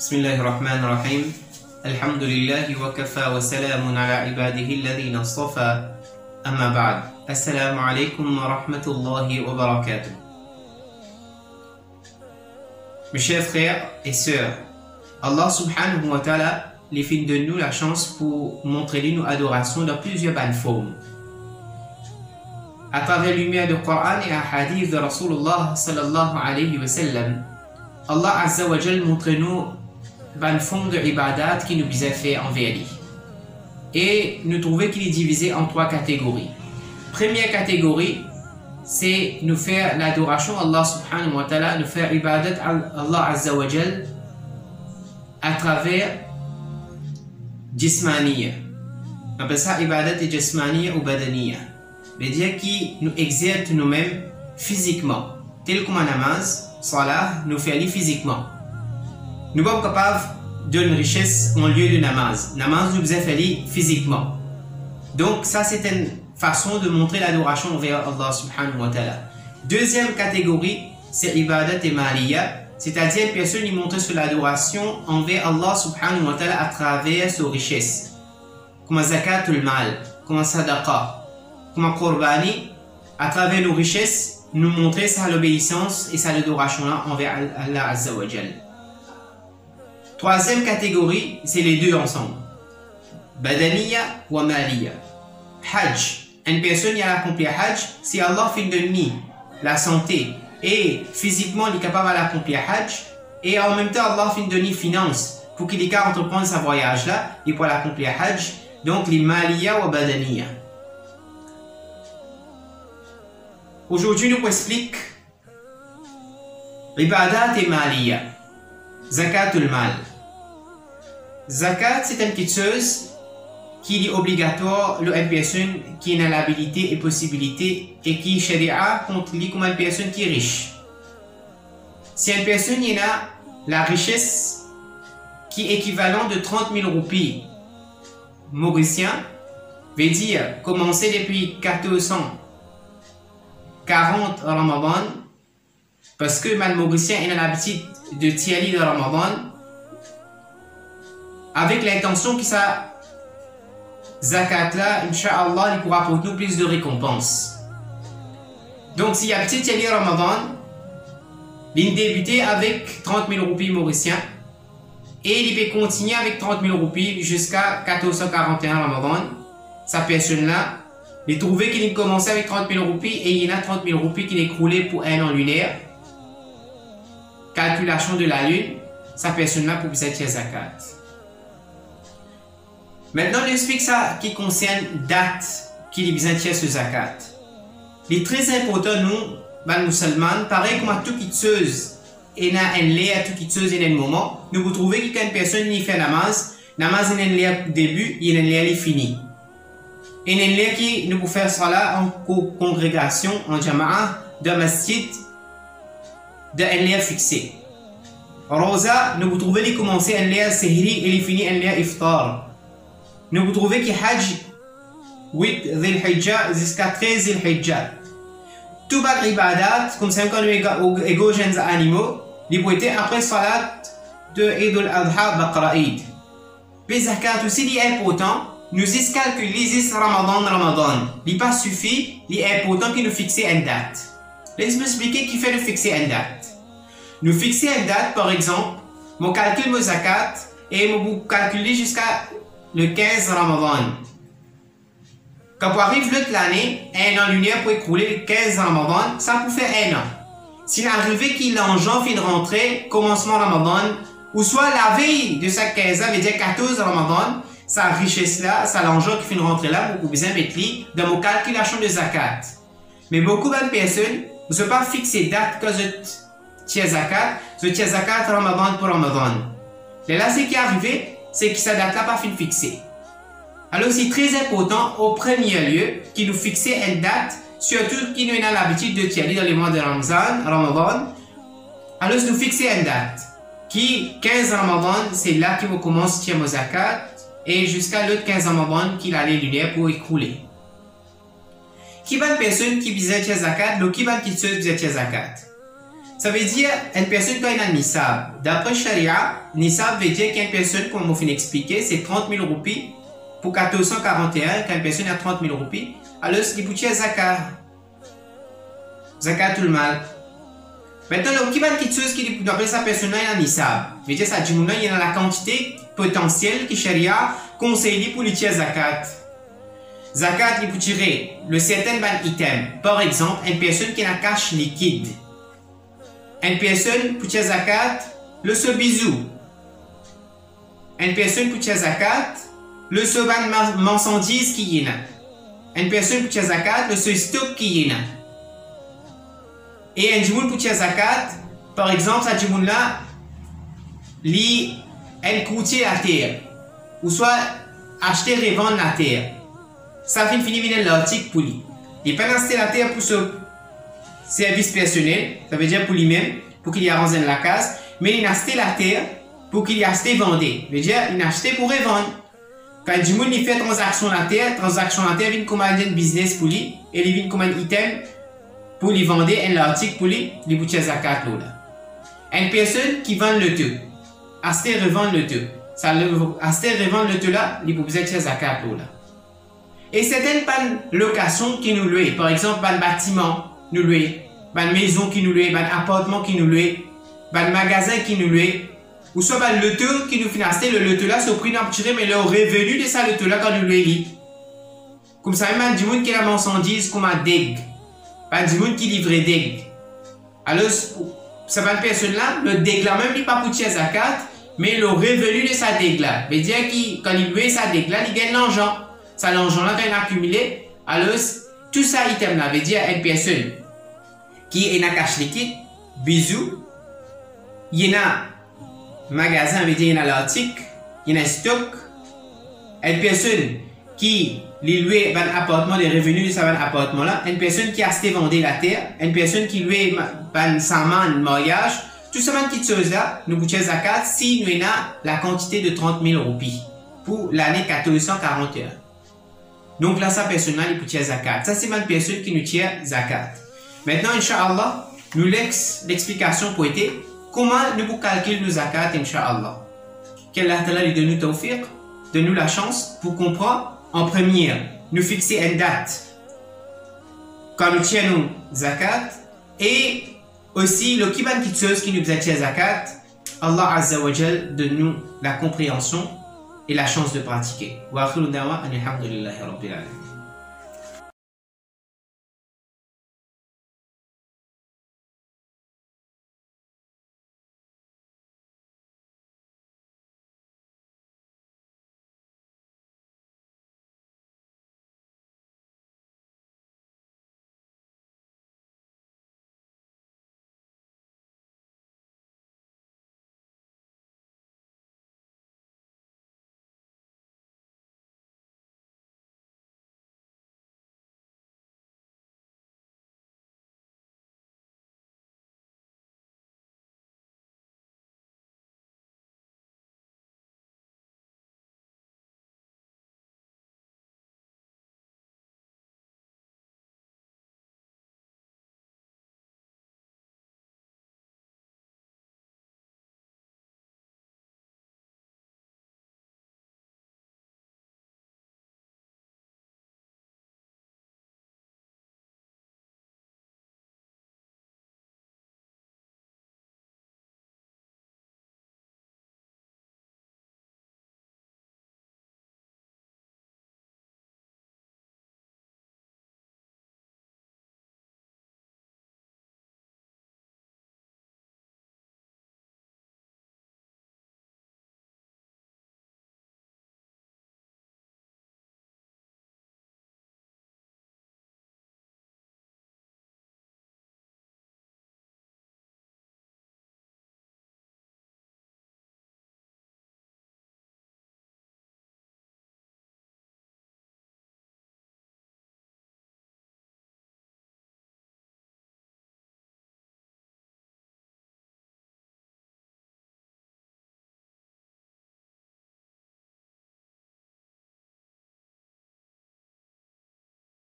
بسم الله الرحمن الرحيم الحمد لله وكفى وسلام على عباده الذين اصطفى أما بعد السلام عليكم ورحمة الله وبركاته. Mes chers frères et sœurs, Allah subhanahu wa ta'ala les fait de nous la chance pour montrer nos adorations dans plusieurs bonnes formes. À travers la lumière du Coran et un hadith de Rasulullah sallallahu alayhi wa sallam, Allah azza wa jal montre nous une forme de ibadat qui nous a fait envers lui. Et nous trouvons qu'il est divisé en trois catégories. Première catégorie, c'est nous faire l'adoration à Allah subhanahu wa ta'ala, nous faire ibadat à Allah azza wa jal à travers jismaniya. On appelle ça ibadat jismaniya ou badaniya. C'est-à-dire qui nous exerce nous-mêmes physiquement. Tel comme un namaz, salah, nous fait aller physiquement. Nous sommes capables d'une richesse en lieu de namaz. Namaz nous fait aller physiquement. Donc ça c'est une façon de montrer l'adoration envers Allah subhanahu wa ta'ala. Deuxième catégorie, c'est ibadat et maliya. C'est-à-dire une personne qui montre sur l'adoration envers Allah subhanahu wa ta'ala à travers ses richesses. Comme zakatul mal, comme sadaqa, comme qurbani, à travers nos richesses, nous montrer sa l'obéissance et sa l'adoration envers Allah azza wa jal. Troisième catégorie, c'est les deux ensemble. Badaniya wa maliya. Hajj. Une personne qui a accompli Hajj, si Allah fait de lui la santé et physiquement il est capable d'accomplir Hajj, et en même temps Allah fait de lui finance pour qu'il ait qu'à entreprendre sa voyage là, il peut l'accomplir Hajj. Donc les maliya wa badaniya. Aujourd'hui, nous expliquons ibadat et maliya. Zakatul mal. Zakat, c'est une petite chose qui est obligatoire pour une personne qui a l'habilité et possibilité et qui sharia contre lui comme une personne qui est riche. Si une personne a la richesse qui est équivalent de 30 000 roupies mauriciens, veut dire commencer depuis 1440 Ramadan, parce que mal mauricien a l'habitude de tirer le Ramadan, avec l'intention que ça zakat là, Inch'Allah, il pourra apporter nous plus de récompenses. Donc, s'il y a petit tirer Ramadan, il débuter avec 30 000 roupies mauriciens et il peut continuer avec 30 000 roupies jusqu'à 1441 Ramadan. Sa personne là, il trouvait qu'il commençait avec 30 000 roupies et il y en a 30 000 roupies qui est écoulé pour un an lunaire. Calculation de la lune, sa personne là pour cette zakat. Maintenant, on explique ça qui concerne date qui est besoin de ce zakat. Il est très important, nous, les musulmans, pareil comme à tout qui chose, et na un lait à tout qui chose et un moment, nous vous trouvez que quand une personne y fait namaz est un lait au début, il y a un lait fini. Et un lait qui nous peut faire salat en congrégation, en jama'a, de masjid, de un lait fixé. Rosa, nous vous trouvez qu'il commence un lait sehri et il finit un lait iftar. Nous vous trouvez qu'il hajj 8 Dhil Hijjah jusqu'à 13 Dhil Hijjah. Tout les ibadat, comme ça quand nous égaux jeunes animaux, ils peuvent être après salat de Eid al-Adha Baqra Eid. Les zakat aussi est important, nous calculons les Ramadan. Il pas suffit, il est important que nous fixions une date. Laissez-moi expliquer qui fait de fixer une date. Nous fixer une date, par exemple, je calcule mon zakat et je calcule jusqu'à le 15 Ramadan. Quand on arrive l'année, un an lunaire pour écouler le 15 Ramadan, ça peut faire un an. S'il arrive qu'il l'enjant fin de rentrée, commencement Ramadan, ou soit la veille de sa 15 ans, veut dire 14 Ramadan, sa richesse là, ça l'enjant qui fin de rentrée là, pour besoin mettre dans mon calculation de zakat. Mais beaucoup de personnes ne sont pas fixées date que je tiens zakat, Ramadan pour Ramadan. Et là, ce qui est arrivé, c'est que sa date là pas fin fixée. Alors c'est très important au premier lieu qu'il nous fixe une date, surtout qui nous a l'habitude de tirer dans les mois de Ramadan. Alors nous fixer une date qui 15 Ramadan, c'est là qu'il commence à tirer zakat et jusqu'à l'autre 15 Ramadan qu'il a les lunaires pour écouler. Qui va une personne qui vise tirer zakat, donc qui va une petite chose vise tirer zakat. Ça veut dire une personne qui a un nisab. D'après Sharia, nisab veut dire qu'une personne, comme on vient d'expliquer, c'est 30 000 roupies. Pour 1441, quand une personne a 30 000 roupies, alors c'est pour tirer zakat. Zakat tout le mal. Maintenant, le qui va quelque chose qui d'après sa personne a un nisab. Veut dire ça dit il y a la quantité potentielle que Sharia conseille pour le tirer zakat. Zakat, il peut tirer le certain item. Par exemple, une personne qui a un cash liquide. Une personne peut tirer zakat, le seul bisou. Une personne peut tirer zakat, le seul marchandise qui y a. Une personne peut tirer zakat, le seul stock qui y a. Et un djimoun peut tirer zakat, par exemple, ça djimoun là, li un courtier à terre. Ou soit acheter et revendre la terre. Ça fait finir l'article pour lui. Il peut acheter la terre pour ce service personnel, ça veut dire pour lui-même, pour qu'il y arrange la case, mais il a acheté la terre pour qu'il y achète et vende. Ça veut dire il a acheté pour revendre. Quand du monde il fait transaction la terre vient comme un business pour lui, et il vient comme un item pour lui vendre un article pour lui, il peut tirer zakat là. Une personne qui vend le tout, acheter et revendre le tout. Ça acheter et revendre le tout là, il peut tirer zakat là. Et certaines locations qui nous louent, par exemple, un bâtiment nous louent, une maison qui nous loue, un appartement qui nous loue, un magasin qui nous loue, ou soit un loto qui nous finance, le loto là, c'est au prix d'un petit mais le revenu de ça loto là quand nous louons. Comme ça, même du monde qui a la marchandise comme un deg, pas du monde qui livre deg. Alors, ça va une personne là, le deg là, même il pas pour tirer zakat, mais le revenu de sa deg là, veut dire que quand il loue sa deg là, il gagne l'argent. Ça l'argent là, quand il a accumulé, alors tout ça item là veut dire une personne qui est en cash liquide, bisous, il y a magasin, veut dire il y a l'article, il y a stock, une personne qui loue un appartement, les revenus de cet appartement là, une personne qui a acheté vendu la terre, une personne qui loue un saman, un mariage, tout ça, petites choses là, nous pouvons zakat si nous avons la quantité de 30 000 roupies pour l'année 1441. Donc là, sa personne là, il peut tirer zakat. Ça, c'est une personne qui nous tire zakat. Maintenant, Inch'Allah, nous l'explication pour être comment nous pouvons calculer nos zakat, Inch'Allah. Qu'Allah Ta'ala lui donne nous tawfiq, donne-nous la chance pour comprendre. En première, nous fixer une date quand nous tirons zakat et aussi le kiban kitsos qui nous a tiré zakat. Allah Azza wa Jal donne-nous la compréhension et la chance de pratiquer. Wa akhiru dawa, alhamdulillahi rabbil alamin.